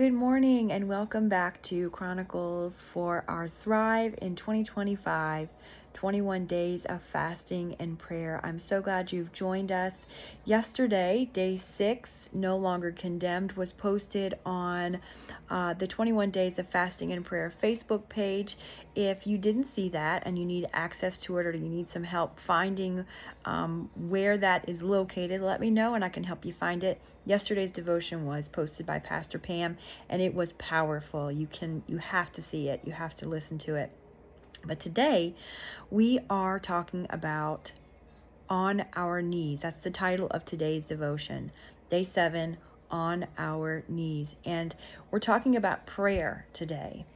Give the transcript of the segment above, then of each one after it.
Good morning and welcome back to Chronicles for our Thrive in 2025 21 days of fasting and prayer. I'm so glad you've joined us. Yesterday, day 6, No Longer Condemned, was posted on the 21 Days of Fasting and Prayer Facebook page. If you didn't see that and you need access to it or you need some help finding where that is located, let me know and I can help you find it. Yesterday's devotion was posted by Pastor Pam and it was powerful. You have to see it. You have to listen to it. But today we are talking about On Our Knees. That's the title of today's devotion. Day 7, On Our Knees. And we're talking about prayer today.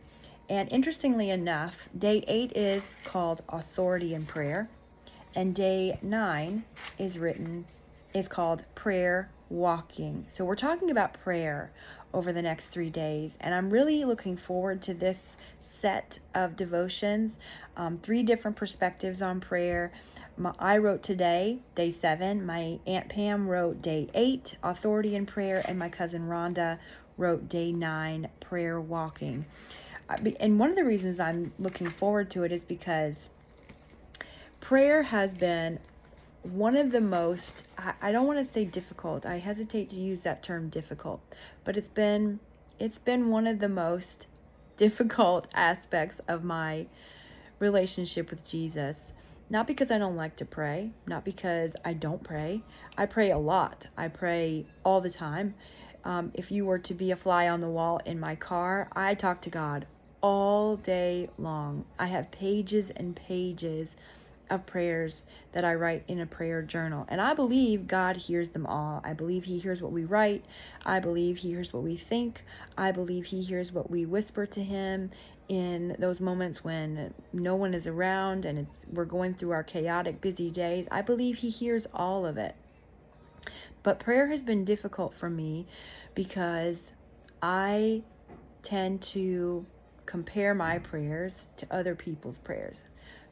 And interestingly enough, day 8 is called Authority in Prayer. And day 9 is called Prayer Walking. So we're talking about prayer over the next 3 days, and I'm really looking forward to this set of devotions. 3 different perspectives on prayer. I wrote today, day 7. My Aunt Pam wrote day 8, Authority in Prayer, and my cousin Rhonda wrote day 9, Prayer Walking. And one of the reasons I'm looking forward to it is because prayer has been one of the most, I don't want to say difficult. I hesitate to use that term difficult, but it's been one of the most difficult aspects of my relationship with Jesus. Not because I don't like to pray, not because I don't pray. I pray a lot. I pray all the time. If you were to be a fly on the wall in my car, I talk to God all day long. I have pages and pages of prayers that I write in a prayer journal. And I believe God hears them all. I believe He hears what we write. I believe He hears what we think. I believe He hears what we whisper to Him in those moments when no one is around and we're going through our chaotic, busy days. I believe He hears all of it. But prayer has been difficult for me because I tend to compare my prayers to other people's prayers.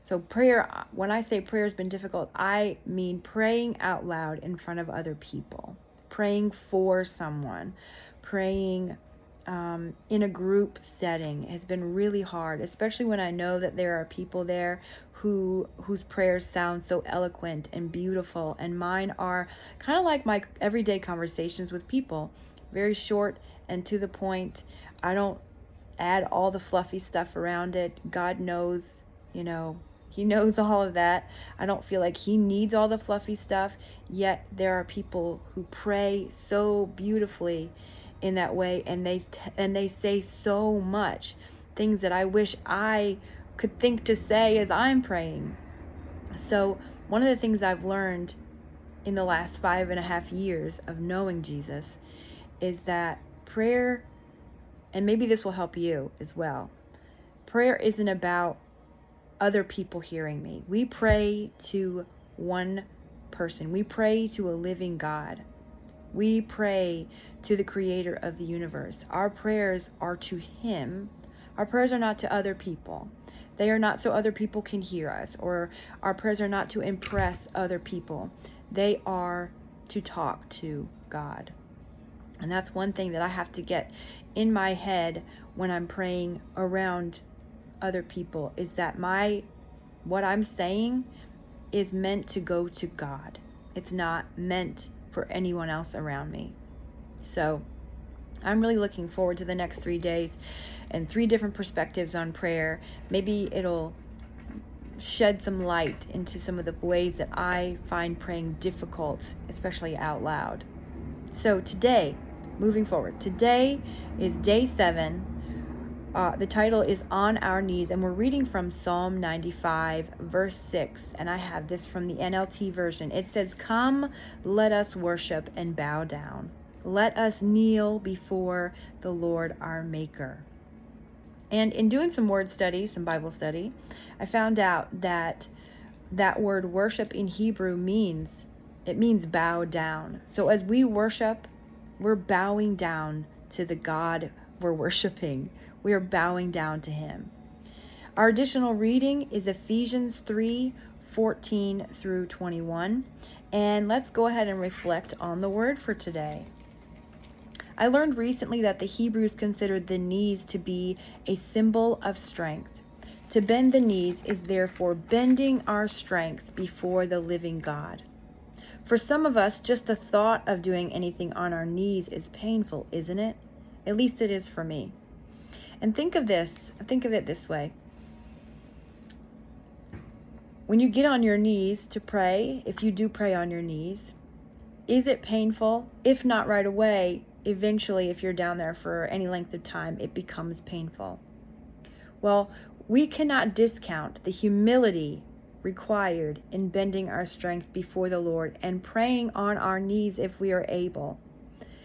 So prayer, when I say prayer has been difficult, I mean praying out loud in front of other people, praying for someone, praying in a group setting has been really hard, especially when I know that there are people there whose prayers sound so eloquent and beautiful, and mine are kind of like my everyday conversations with people, very short and to the point. I don't add all the fluffy stuff around it. God knows, He knows all of that. I don't feel like He needs all the fluffy stuff, yet there are people who pray so beautifully in that way, and they say so much, things that I wish I could think to say as I'm praying. So one of the things I've learned in the last 5.5 years of knowing Jesus is that prayer, and maybe this will help you as well, prayer isn't about other people hearing me. We pray to one person. We pray to a living God. We pray to the creator of the universe. Our prayers are to Him. Our prayers are not to other people. They are not so other people can hear us, or our prayers are not to impress other people. They are to talk to God. And that's one thing that I have to get in my head when I'm praying around other people, is that what I'm saying is meant to go to God. It's not meant for anyone else around me. So I'm really looking forward to the next 3 days and 3 different perspectives on prayer. Maybe it'll shed some light into some of the ways that I find praying difficult, especially out loud. So today, moving forward, today is day 7. The title is On Our Knees, and we're reading from Psalm 95, verse 6, and I have this from the NLT version. It says, "Come, let us worship and bow down. Let us kneel before the Lord our Maker." And in doing some word study, some Bible study, I found out that word worship in Hebrew means bow down. So as we worship, we're bowing down to the God we're worshiping. We are bowing down to Him. Our additional reading is Ephesians 3:14 through 21. And let's go ahead and reflect on the word for today. I learned recently that the Hebrews considered the knees to be a symbol of strength. To bend the knees is therefore bending our strength before the living God. For some of us, just the thought of doing anything on our knees is painful, isn't it? At least it is for me. And think of it this way. When you get on your knees to pray, if you do pray on your knees, is it painful? If not right away, eventually, if you're down there for any length of time, it becomes painful. Well, we cannot discount the humility required in bending our strength before the Lord and praying on our knees if we are able.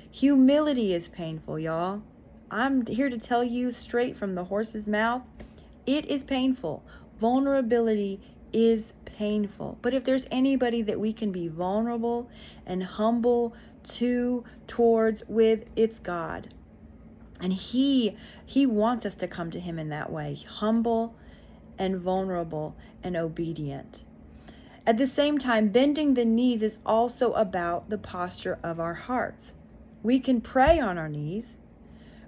Humility is painful, y'all. I'm here to tell you straight from the horse's mouth, it is painful. Vulnerability is painful. But if there's anybody that we can be vulnerable and humble towards with, it's God. And he wants us to come to him in that way, humble and vulnerable and obedient. At the same time, bending the knees is also about the posture of our hearts. We can pray on our knees,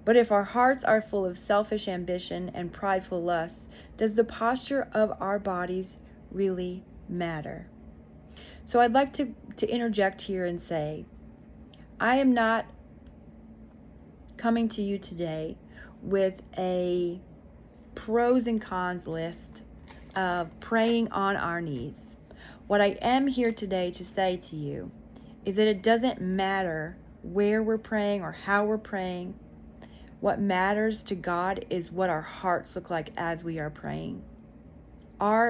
but if our hearts are full of selfish ambition and prideful lusts, does the posture of our bodies really matter? So I'd like to interject here and say, I am not coming to you today with a pros and cons list of praying on our knees. What I am here today to say to you is that it doesn't matter where we're praying or how we're praying. What matters to God is what our hearts look like as we are praying.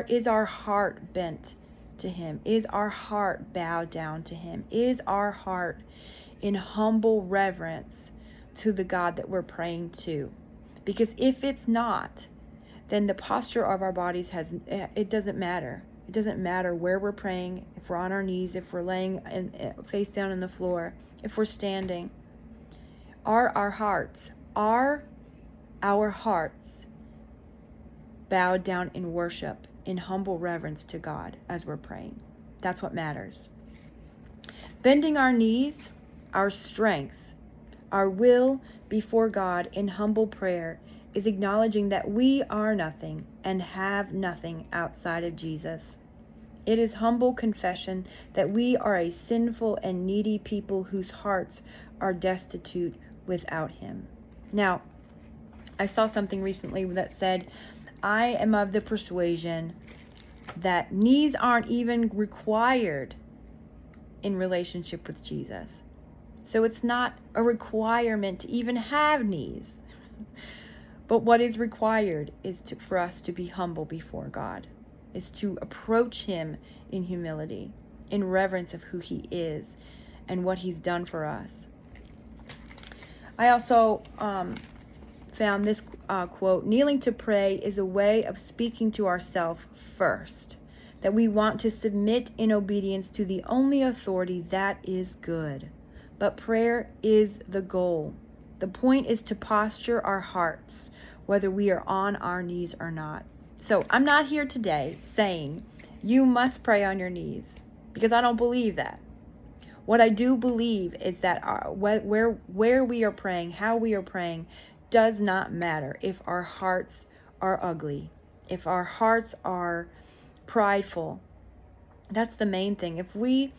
Is our heart bent to him? Is our heart bowed down to him? Is our heart in humble reverence to the God that we're praying to? Because if it's not, then the posture of our bodies it doesn't matter. It doesn't matter where we're praying, if we're on our knees, if we're laying face down on the floor, if we're standing. Are our hearts bowed down in worship, in humble reverence to God as we're praying? That's what matters. Bending our knees, our strength, our will before God in humble prayer is acknowledging that we are nothing and have nothing outside of Jesus. It is humble confession that we are a sinful and needy people whose hearts are destitute without him. Now, I saw something recently that said, I am of the persuasion that knees aren't even required in relationship with Jesus. So it's not a requirement to even have knees. But what is required is for us to be humble before God, is to approach him in humility, in reverence of who he is and what he's done for us. I also found this quote, kneeling to pray is a way of speaking to ourselves first, that we want to submit in obedience to the only authority that is good. But prayer is the goal. The point is to posture our hearts, whether we are on our knees or not. So I'm not here today saying you must pray on your knees, because I don't believe that. What I do believe is that where we are praying, how we are praying, does not matter if our hearts are ugly, if our hearts are prideful. That's the main thing. If we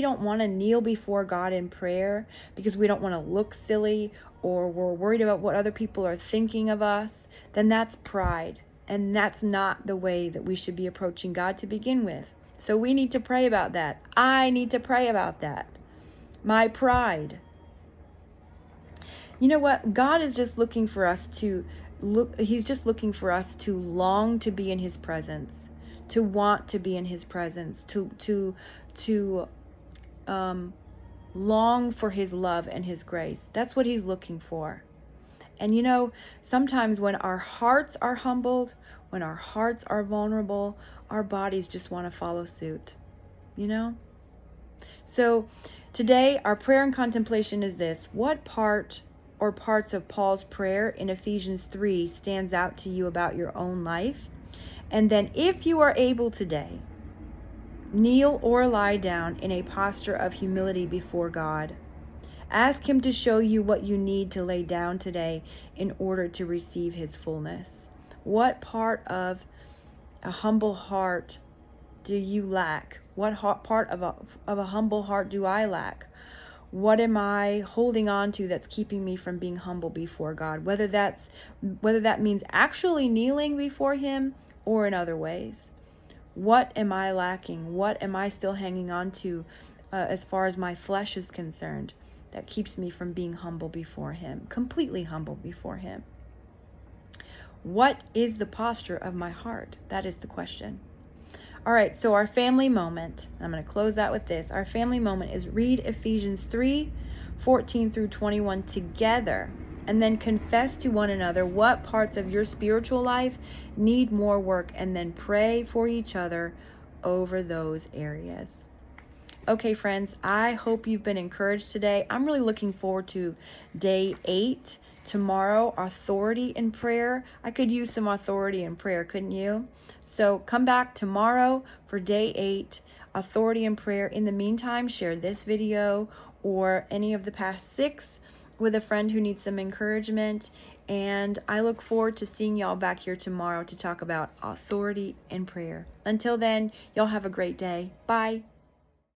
don't want to kneel before God in prayer because we don't want to look silly or we're worried about what other people are thinking of us, then that's pride. And that's not the way that we should be approaching God to begin with. So we need to pray about that. I need to pray about that. My pride. You know what? God is just looking for us to he's just looking for us to long to be in his presence, to want to be in his presence, to long for his love and his grace. That's what he's looking for. And you know, sometimes when our hearts are humbled, when our hearts are vulnerable, our bodies just want to follow suit, you know? So today, our prayer and contemplation is this. What part or parts of Paul's prayer in Ephesians 3 stands out to you about your own life? And then if you are able today, kneel or lie down in a posture of humility before God Ask Him to show you what you need to lay down today in order to receive His fullness. What part of a humble heart do you lack? What part of a humble heart do I lack? What am I holding on to that's keeping me from being humble before God? Whether that means actually kneeling before Him or in other ways. What am I lacking? What am I still hanging on to as far as my flesh is concerned that keeps me from being humble before Him, completely humble before Him? What is the posture of my heart? That is the question. All right, so our family moment, I'm going to close out with this. Our family moment is read Ephesians 3:14 through 21 together, and then confess to one another what parts of your spiritual life need more work, and then pray for each other over those areas. Okay, friends, I hope you've been encouraged today. I'm really looking forward to day 8 tomorrow, authority in prayer. I could use some authority in prayer, couldn't you? So come back tomorrow for day 8, authority in prayer. In the meantime, share this video or any of the past 6 with a friend who needs some encouragement. And I look forward to seeing y'all back here tomorrow to talk about authority in prayer. Until then, y'all have a great day. Bye.